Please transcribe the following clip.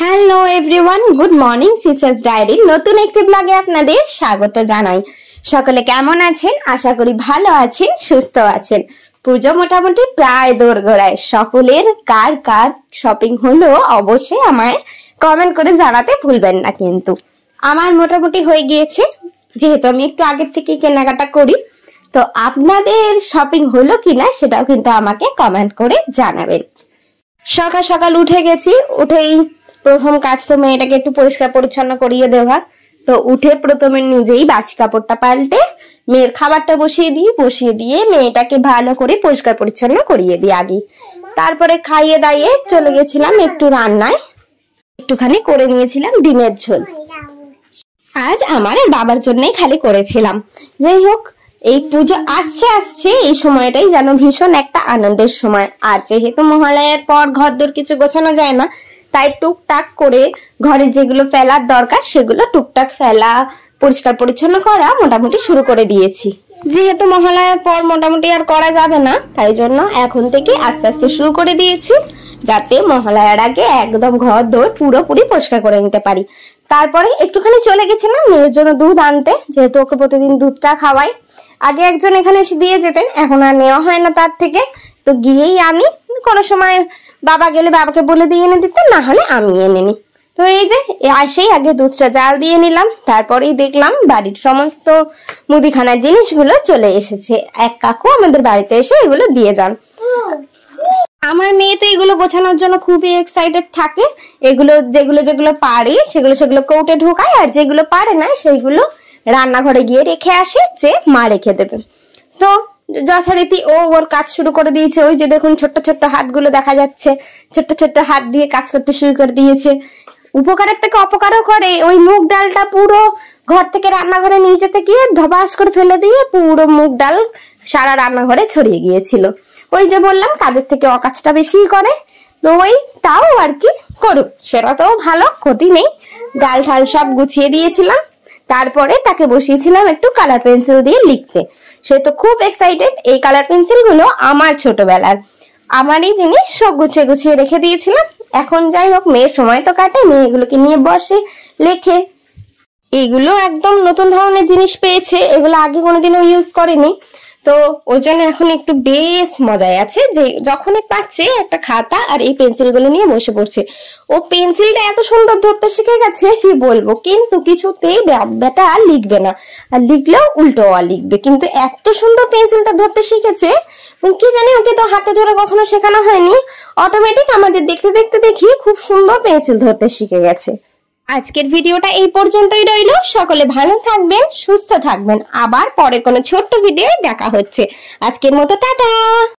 Hello everyone, good morning. সিসার্স diary নতুন একটি ব্লগে আপনাদের স্বাগত জানাই। সকলে কেমন আছেন? আশা করি ভালো আছেন, সুস্থ আছেন। পুজো মোটামুটি প্রায় দোরগোড়ায়। সকলের কার কার শপিং হলো অবশ্যই আমায় কমেন্ট করে জানাতে ভুলবেন না। কিন্তু আমার মোটামুটি হয়ে গিয়েছে, যেহেতু আমি একটু আগের থেকে কেনাকাটা করি। তো আপনাদের শপিং হলো কিনা সেটাও কিন্তু আমাকে কমেন্ট করে জানাবেন। সকাল সকাল উঠে গেছি। উঠেই প্রথম কাজ তো মেয়েটাকে একটু পরিষ্কার পরিচ্ছন্ন করিয়ে দেওয়া। তো উঠে প্রথমে নিজেই বাসি কাপড়টা পাল্টে মেয়ের খাবারটা বসিয়ে দিয়ে মেয়েটাকে ভালো করে পরিষ্কার পরিচ্ছন্ন করিয়ে দিই আগে। তারপরে খাইয়ে দাইয়ে চলে গেছিলাম একটু রান্নায়। একটুখানি করে নিয়েছিলাম ডিমের ঝোল। আজ আমার বাবার জন্যই খালি করেছিলাম। যাই হোক, এই পুজো আসছে এই সময়টাই যেন ভীষণ একটা আনন্দের সময়। আর যেহেতু মহালয়ার পর ঘরদোর কিছু গোছানো যায় না, তাই টুকটাক করে ঘরের যেগুলো ফেলার দরকার সেগুলো টুকটাক ফেলা, পরিষ্কার পরিচ্ছন্ন করা মোটামুটি শুরু করে দিয়েছি। যেহেতু মহালয়ার পর মোটামুটি আর করা যাবে না, তাই জন্য এখন থেকে আস্তে আস্তে শুরু করে দিয়েছি, যাতে মহালয়ার আগে একদম ঘর দোর পুরোপুরি পরিষ্কার করে নিতে পারি। তারপরে একটুখানি চলে গেছিলাম মেয়ের জন্য দুধ আনতে, যেহেতু ওকে প্রতিদিন দুধটা খাওয়াই। আগে একজন এখানে এসে দিয়ে যেতেন, এখন আর নেওয়া হয় না তার থেকে। তো গিয়েই আনি, কোনো সময় বাবা গেলে বাবাকে বলে দিয়ে এনে দিতেন, না হলে আমি এনে নিই। তো এই যে আসেই আগে দুধটা জাল দিয়ে নিলাম। তারপরেই দেখলাম বাড়ির সমস্ত মুদিখানার জিনিসগুলো চলে এসেছে। এক কাকু আমাদের বাড়িতে এসে এগুলো দিয়ে যান। আমার মেয়ে তো এগুলো গোছানোর জন্য খুবই এক্সাইটেড থাকে। এগুলো যেগুলো পারে সেগুলো কৌটে ঢোকায়, আর যেগুলো পারে না সেইগুলো রান্নাঘরে গিয়ে রেখে আসে, যে মা রেখে দেবে। তো যথারীতি ওর কাজ শুরু করে দিয়েছে। ওই যে দেখুন ছোট্ট ছোট্ট হাতগুলো দেখা যাচ্ছে, ছোট্ট ছোট্ট হাত দিয়ে কাজ করতে শুরু করে দিয়েছে। উপকারের থেকে অপকারও করে। ওই মুগ ডালটা পুরো ঘর থেকে রান্নাঘরে নিয়ে যেতে গিয়ে ধবাস করে ফেলে দিয়ে পুরো মুগ ডাল সারা রান্নাঘরে ছড়িয়ে গিয়েছিল। ওই যে বললাম কাজের থেকে অকাজটা বেশি করে। তো ওই তাও আর কি করুক, সেটা তো ভালো, ক্ষতি নেই। ডাল ঠাল সব গুছিয়ে দিয়েছিলাম। তারপরে তাকে বসিয়েছিলাম একটু কালার পেন্সিল দিয়ে লিখতে। সে তো খুব এক্সাইটেড। এই কালার পেন্সিল গুলো আমার ছোটবেলার, আমারই জিনিস, সব গুছিয়ে গুছিয়ে রেখে দিয়েছিলাম। এখন যাই হোক, মেয়ের সময় তো কাটে, মেয়ে এগুলোকে নিয়ে বসে লেখে। এগুলো একদম নতুন ধরনের জিনিস পেয়েছে, এগুলো আগে কোনোদিনও ইউজ করেনি। তো ওই জন্য এখন একটু বেশ মজায় আছে, যে যখনই পাচ্ছে একটা খাতা আর এই পেন্সিল গুলো নিয়ে বসে পড়ছে। ও পেন্সিলটা এত সুন্দর ধরতে শিখে গেছে কি বলবো, কিন্তু কিছুতেই ব্যাটা আর লিখবে না, আর লিখলেও উল্টো লিখবে। কিন্তু এত সুন্দর পেন্সিলটা ধরতে শিখেছে, কি জানি, ওকে তো হাতে ধরে কখনো শেখানো হয়নি। অটোমেটিক আমাদের দেখতে দেখতে দেখি খুব সুন্দর পেন্সিল ধরতে শিখে গেছে। আজকের ভিডিওটা এই পর্যন্তই রইল। সকলে ভালো থাকবেন, সুস্থ থাকবেন। আবার পরে কোনো ছোট্ট ভিডিও দেখা হচ্ছে। আজকের মতো টাটা।